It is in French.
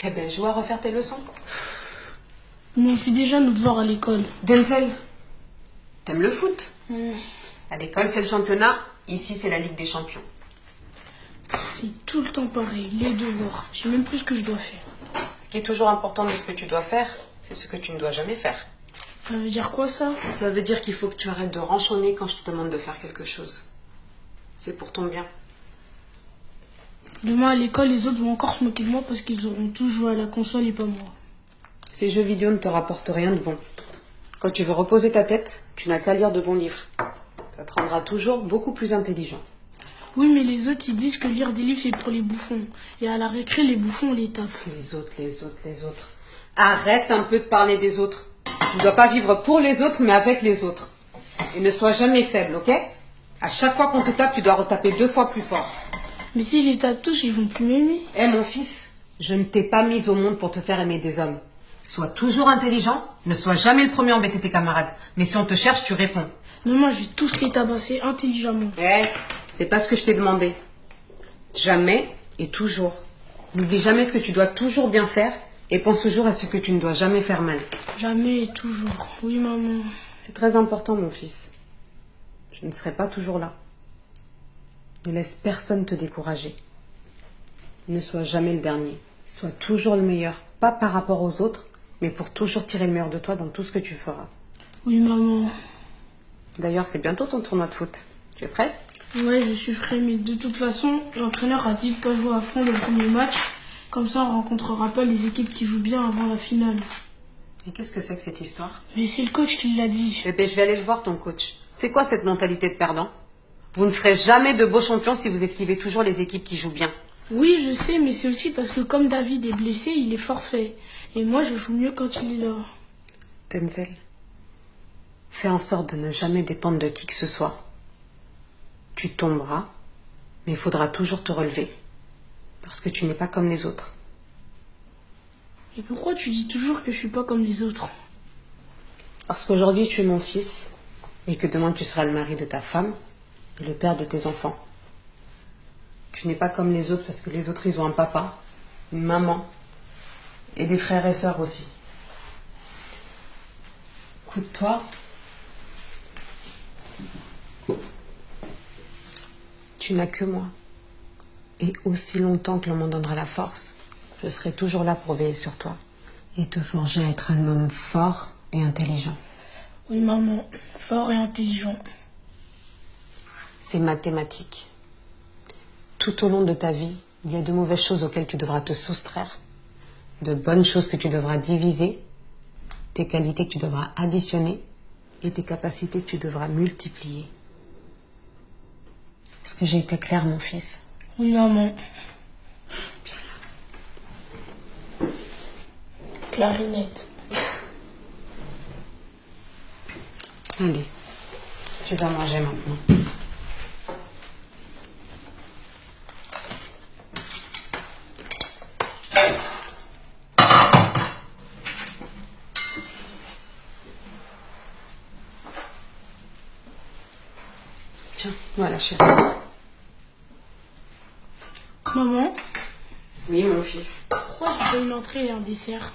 Eh ben, joue à refaire tes leçons. Mais on fait déjà nos devoirs à l'école. Denzel, t'aimes le foot? Hmm. À l'école, c'est le championnat. Ici, c'est la Ligue des champions. C'est tout le temps pareil, les devoirs. Je sais même plus ce que je dois faire. Ce qui est toujours important de ce que tu dois faire, c'est ce que tu ne dois jamais faire. Ça veut dire quoi ça? Ça veut dire qu'il faut que tu arrêtes de rançonner quand je te demande de faire quelque chose. C'est pour ton bien. Demain à l'école, les autres vont encore se moquer de moi parce qu'ils auront tous joué à la console et pas moi. Ces jeux vidéo ne te rapportent rien de bon. Quand tu veux reposer ta tête, tu n'as qu'à lire de bons livres. Ça te rendra toujours beaucoup plus intelligent. Oui, mais les autres, ils disent que lire des livres, c'est pour les bouffons. Et à la récré, les bouffons, on les tape. Les autres, les autres, les autres. Arrête un peu de parler des autres. Tu ne dois pas vivre pour les autres, mais avec les autres. Et ne sois jamais faible, ok? À chaque fois qu'on te tape, tu dois retaper 2 fois plus fort. Mais si je les tape tous, ils vont plus m'aimer. Eh mon fils, je ne t'ai pas mis au monde pour te faire aimer des hommes. Sois toujours intelligent, ne sois jamais le premier à embêter tes camarades. Mais si on te cherche, tu réponds. Demain, je vais tous les tabasser intelligemment. Eh, c'est pas ce que je t'ai demandé. Jamais et toujours. N'oublie jamais ce que tu dois toujours bien faire et pense toujours à ce que tu ne dois jamais faire mal. Jamais et toujours. Oui, maman. C'est très important, mon fils. Je ne serai pas toujours là. Ne laisse personne te décourager. Ne sois jamais le dernier. Sois toujours le meilleur. Pas par rapport aux autres, mais pour toujours tirer le meilleur de toi dans tout ce que tu feras. Oui, maman. D'ailleurs, c'est bientôt ton tournoi de foot. Tu es prêt? Ouais, je suis prêt, mais de toute façon, l'entraîneur a dit de pas jouer à fond le premier match. Comme ça, on rencontrera pas les équipes qui jouent bien avant la finale. Et qu'est-ce que c'est que cette histoire? Mais c'est le coach qui l'a dit. Eh bien, je vais aller le voir, ton coach. C'est quoi cette mentalité de perdant? Vous ne serez jamais de beaux champions si vous esquivez toujours les équipes qui jouent bien. Oui, je sais, mais c'est aussi parce que comme David est blessé, il est forfait. Et moi, je joue mieux quand il est là. Denzel, fais en sorte de ne jamais dépendre de qui que ce soit. Tu tomberas, mais il faudra toujours te relever. Parce que tu n'es pas comme les autres. Et pourquoi tu dis toujours que je suis pas comme les autres? Parce qu'aujourd'hui tu es mon fils, et que demain tu seras le mari de ta femme, et le père de tes enfants. Tu n'es pas comme les autres parce que les autres ils ont un papa, une maman, et des frères et sœurs aussi. Écoute-toi. Tu n'as que moi. Et aussi longtemps que l'on m'en donnera la force, je serai toujours là pour veiller sur toi. Et te forger à être un homme fort et intelligent. Oui, maman. Fort et intelligent. C'est mathématique. Tout au long de ta vie, il y a de mauvaises choses auxquelles tu devras te soustraire, de bonnes choses que tu devras diviser, tes qualités que tu devras additionner et tes capacités que tu devras multiplier. Est-ce que j'ai été claire, mon fils? Oui, maman. Clarinette. Allez, tu vas manger maintenant. Tiens, voilà, chérie. Maman, Oui, mon fils. pourquoi j'ai pas une entrée et un dessert?